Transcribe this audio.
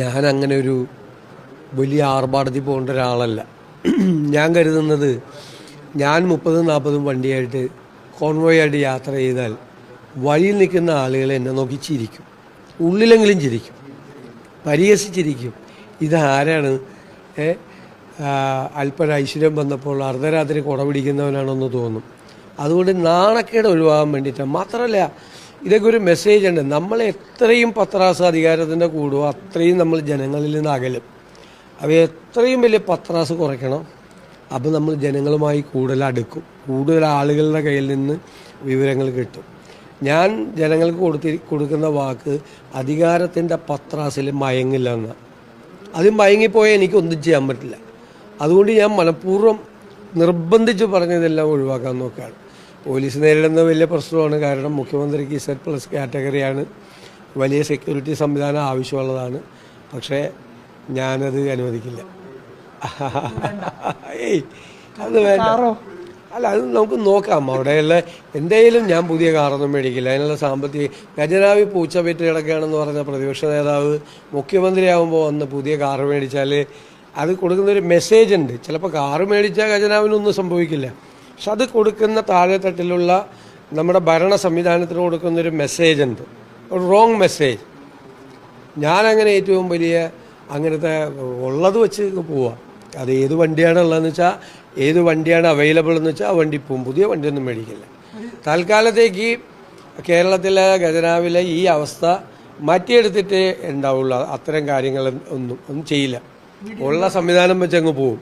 ഞാൻ അങ്ങനെ ഒരു വലിയ ആർഭാടത്തിൽ പോകേണ്ട ഒരാളല്ല. ഞാൻ കരുതുന്നത് ഞാൻ 30-40 വണ്ടിയായിട്ട് കോൺവോയായിട്ട് യാത്ര ചെയ്താൽ വഴിയിൽ നിൽക്കുന്ന ആളുകൾ എന്നെ നോക്കി ചിരിക്കും, ഉള്ളിലെങ്കിലും ചിരിക്കും, പരിഹസിച്ചിരിക്കും. ഇതാരാണ് അല്പം ഐശ്വര്യം വന്നപ്പോൾ അർദ്ധരാത്രി കുട പിടിക്കുന്നവനാണെന്ന് തോന്നും. അതുകൊണ്ട് നാണക്കേട് ഒഴിവാകാൻ വേണ്ടിയിട്ടാണ്. മാത്രമല്ല, ഇതൊക്കെ ഒരു മെസ്സേജ് ഉണ്ട്. നമ്മൾ എത്രയും പത്രാസ് അധികാരത്തിൻ്റെ കൂടുമോ അത്രയും നമ്മൾ ജനങ്ങളിൽ നിന്ന് അകലും. അവ എത്രയും വലിയ പത്രാസ് കുറയ്ക്കണം, അപ്പോൾ നമ്മൾ ജനങ്ങളുമായി കൂടുതൽ അടുക്കും, കൂടുതൽ ആളുകളുടെ കയ്യിൽ നിന്ന് വിവരങ്ങൾ കിട്ടും. ഞാൻ ജനങ്ങൾക്ക് കൊടുക്കുന്ന വാക്ക് അധികാരത്തിൻ്റെ പത്രാസിൽ മയങ്ങില്ല എന്നാണ്. അത് മയങ്ങിപ്പോയാൽ എനിക്കൊന്നും ചെയ്യാൻ പറ്റില്ല. അതുകൊണ്ട് ഞാൻ മനഃപൂർവ്വം നിർബന്ധിച്ച് പറഞ്ഞതെല്ലാം ഒഴിവാക്കാൻ നോക്കുകയാണ്. പോലീസ് നേരിടുന്ന വലിയ പ്രശ്നമാണ്. കാരണം മുഖ്യമന്ത്രിക്ക് Z+ കാറ്റഗറിയാണ്, വലിയ സെക്യൂരിറ്റി സംവിധാനം ആവശ്യമുള്ളതാണ്. പക്ഷേ ഞാനത് അനുവദിക്കില്ല. അത് വേണ്ട. അല്ല, അത് നമുക്ക് നോക്കാം. അവിടെയുള്ള എന്തെങ്കിലും ഞാൻ പുതിയ കാറൊന്നും മേടിക്കില്ല. അതിനുള്ള സാമ്പത്തിക ഖജനാവി പൂച്ച പെറ്റ് കിടക്കുകയാണെന്ന് പറഞ്ഞ പ്രതിപക്ഷ നേതാവ് മുഖ്യമന്ത്രിയാകുമ്പോൾ വന്ന് പുതിയ കാറ് മേടിച്ചാൽ അത് കൊടുക്കുന്നൊരു മെസ്സേജ് ഉണ്ട്. ചിലപ്പോൾ കാറ് മേടിച്ചാൽ ഖജനാവിനൊന്നും സംഭവിക്കില്ല. പക്ഷെ അത് കൊടുക്കുന്ന താഴെത്തട്ടിലുള്ള നമ്മുടെ ഭരണ സംവിധാനത്തിന് കൊടുക്കുന്നൊരു മെസ്സേജ് ഉണ്ട്, ഒരു റോങ് മെസ്സേജ്. ഞാനങ്ങനെ ഏറ്റവും വലിയ അങ്ങനത്തെ ഉള്ളത് വെച്ച് പോവാം. അത് ഏത് വണ്ടിയാണ് ഉള്ളതെന്ന് വെച്ചാൽ, ഏത് വണ്ടിയാണ് അവൈലബിൾ എന്ന് വെച്ചാൽ ആ വണ്ടി പോവും. പുതിയ വണ്ടിയൊന്നും മേടിക്കില്ല. തൽക്കാലത്തേക്ക് കേരളത്തിലെ ഖജനാവിലെ ഈ അവസ്ഥ മാറ്റിയെടുത്തിട്ടേ ഉണ്ടാവുള്ളൂ. അത്തരം കാര്യങ്ങൾ ഒന്നും ചെയ്യില്ല. ഉള്ള സംവിധാനം വെച്ച് അങ്ങ് പോവും.